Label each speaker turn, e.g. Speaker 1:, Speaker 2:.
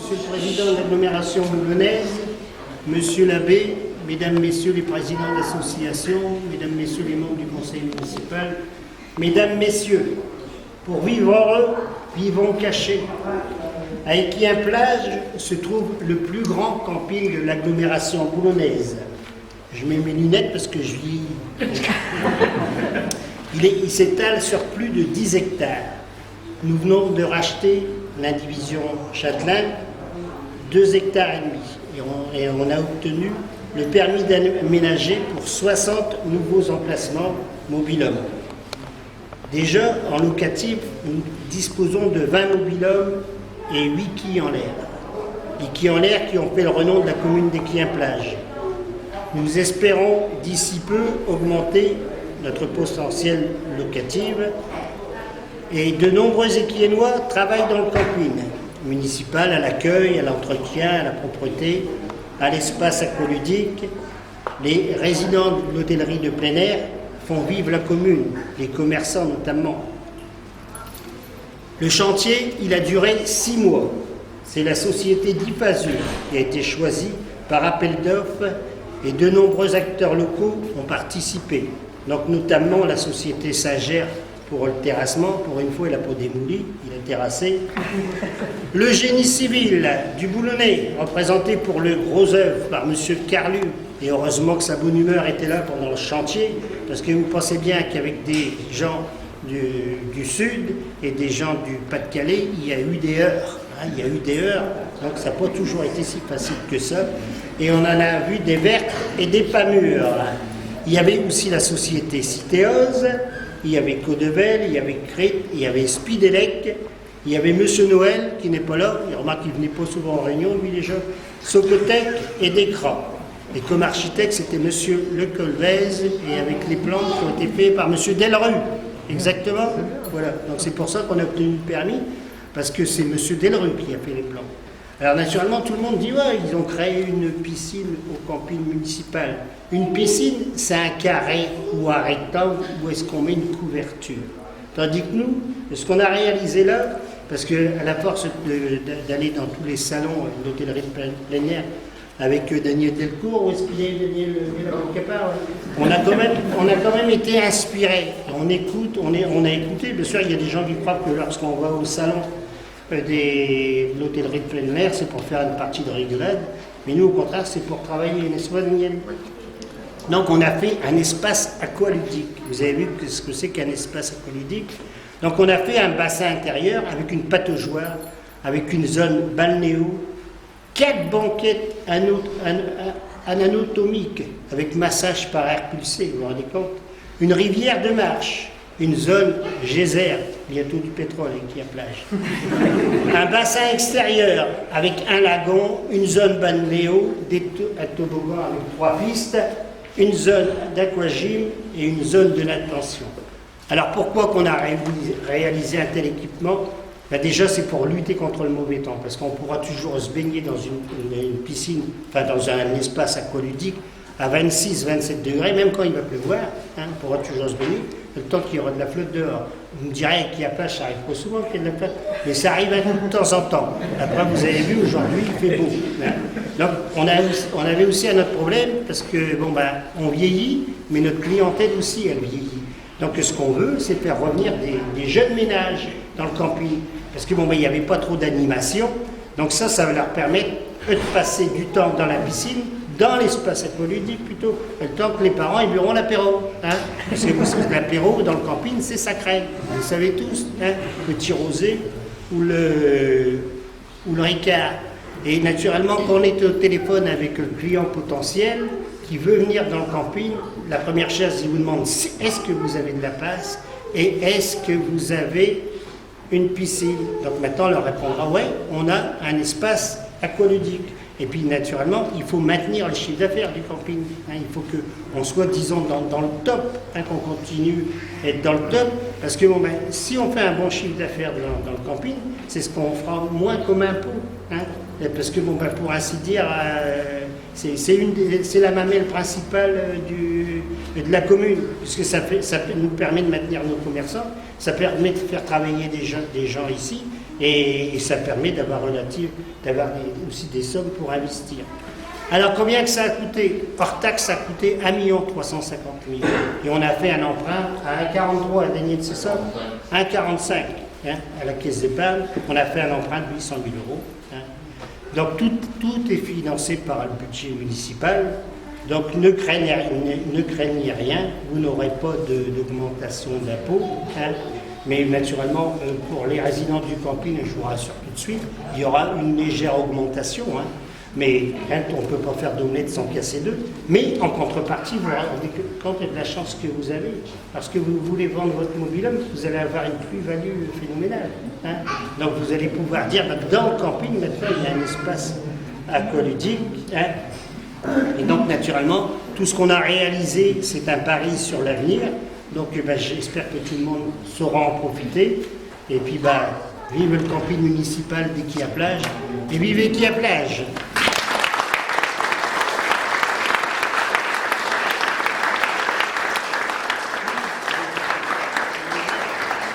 Speaker 1: Monsieur le Président de l'agglomération boulonnaise, Monsieur l'abbé, Mesdames, Messieurs les présidents d'associations, Mesdames, Messieurs les membres du conseil municipal, Mesdames, Messieurs, pour vivre heureux, vivons cachés. À Équien-Plage se trouve le plus grand camping de l'agglomération boulonnaise. Je mets mes lunettes parce que je lis. Il s'étale sur plus de 10 hectares. Nous venons de racheter l'indivision Châtelain, 2 hectares et demi. Et on a obtenu le permis d'aménager pour 60 nouveaux emplacements mobil-hommes. Déjà, en locatif, nous disposons de 20 mobil-hommes et 8 quilles en l'air. Les quilles en l'air qui ont fait le renom de la commune d'Équien-Plage. Nous espérons d'ici peu augmenter notre potentiel locatif et de nombreux Équiennois travaillent dans le camping municipal, à l'accueil, à l'entretien, à la propreté, à l'espace aqualudique. Les résidents de l'hôtellerie de plein air font vivre la commune, les commerçants notamment. Le chantier, il a duré 6 mois. C'est la société d'Ipazur qui a été choisie par appel d'offres et de nombreux acteurs locaux ont participé. Donc notamment la société Sagère pour le terrassement, pour une fois il n'a pas démoli, il a terrassé. Le génie civil du Boulonnais, représenté pour le gros œuvre par M. Carlu, et heureusement que sa bonne humeur était là pendant le chantier, parce que vous pensez bien qu'avec des gens du Sud et des gens du Pas-de-Calais, il y a eu des heures. Il y a eu des heures, donc ça n'a pas toujours été si facile que ça. Et on en a vu des vertes et des pas mûres. Il y avait aussi la société Citéose, il y avait Codevel, il y avait Crete, il y avait Spidelec, il y avait Monsieur Noël qui n'est pas là, il remarque qu'il ne venait pas souvent en réunion, lui déjà, Socotec et Descras. Et comme architecte, c'était Monsieur Le Colvez, et avec les plans qui ont été faits par Monsieur Delrue. Exactement. Voilà. Donc c'est pour ça qu'on a obtenu le permis, parce que c'est Monsieur Delrue qui a fait les plans. Alors naturellement, tout le monde dit, ouais, ils ont créé une piscine au camping municipal. Une piscine, c'est un carré ou un rectangle où est-ce qu'on met une couverture. Tandis que nous, ce qu'on a réalisé là, parce qu'à la force d'aller dans tous les salons d'hôtellerie de plein air, avec Daniel Delcourt, où est-ce qu'il est, Daniel Capard, on a quand même été inspirés. On écoute, on a écouté. Bien sûr, il y a des gens qui croient que lorsqu'on va au salon de l'hôtellerie de plein air, c'est pour faire une partie de rigolade. Mais nous, au contraire, c'est pour travailler, n'est-ce pas, Daniel? Donc, on a fait un espace aqualudique. Vous avez vu ce que c'est qu'un espace aqualudique? Donc, on a fait un bassin intérieur avec une pataugeoire, avec une zone balnéo, 4 banquettes anatomiques avec massage par air pulsé, vous vous rendez compte? Une rivière de marche, une zone geyser, bientôt du pétrole qui a plage. Un bassin extérieur avec un lagon, une zone balnéo, un toboggan avec 3 pistes, une zone d'aquagym et une zone de natation. Alors pourquoi qu'on a réalisé un tel équipement? Ben déjà, c'est pour lutter contre le mauvais temps, parce qu'on pourra toujours se baigner dans une piscine, enfin dans un espace aqualudique, à 26-27 degrés, même quand il va pleuvoir, on pourra toujours se baigner, le temps qu'il y aura de la flotte dehors. Vous me direz qu'il y a plage, ça arrive pas souvent qu'il y ait de la flotte, mais ça arrive de temps en temps. Après, vous avez vu, aujourd'hui, il fait beau. Donc, on avait aussi un autre problème, parce que, bon, ben, on vieillit, mais notre clientèle aussi, elle vieillit. Donc, ce qu'on veut, c'est faire revenir des jeunes ménages dans le camping. Parce que, bon, ben, il n'y avait pas trop d'animation. Donc, ça va leur permettre de passer du temps dans la piscine, dans l'espace aqualudique plutôt, le temps que les parents ils buront l'apéro. Hein, parce que l'apéro dans le camping, c'est sacré. Vous le savez tous, hein, le petit rosé ou le Ricard. Et naturellement, quand on est au téléphone avec le client potentiel qui veut venir dans le camping, la première chose, il vous demande est-ce que vous avez de la place et est-ce que vous avez une piscine. Donc maintenant, on leur répondra ouais, on a un espace aqualudique. Et puis naturellement, il faut maintenir le chiffre d'affaires du camping. Hein, il faut qu'on soit, disons, dans le top, hein, qu'on continue à être dans le top. Parce que bon, ben, si on fait un bon chiffre d'affaires dans le camping, c'est ce qu'on fera moins comme impôt. Hein, parce que bon, ben, pour ainsi dire, c'est la mamelle principale de la commune, puisque ça nous permet de maintenir nos commerçants, ça permet de faire travailler des gens ici. et ça permet d'avoir aussi des sommes pour investir. Alors combien que ça a coûté? Hors taxe, ça a coûté 1 350 000. Et on a fait un emprunt à 1,43 à gagner de ces sommes, 1,45 à la caisse d'épargne. On a fait un emprunt de 800 000 euros. Donc tout est financé par le budget municipal. Donc ne craignez rien, vous n'aurez pas d'augmentation d'impôts. Mais naturellement, pour les résidents du camping, je vous rassure tout de suite, il y aura une légère augmentation. Mais on ne peut pas faire d'omelette sans casser deux. Mais en contrepartie, vous rendez compte de la chance que vous avez. Parce que vous voulez vendre votre mobil-home, vous allez avoir une plus-value phénoménale. Donc vous allez pouvoir dire, dans le camping, maintenant, il y a un espace aqualudique. Et donc, naturellement, tout ce qu'on a réalisé, c'est un pari sur l'avenir. Donc, j'espère que tout le monde saura en profiter. Et puis, vive le camping municipal d'Equia Plage et vive Equia Plage!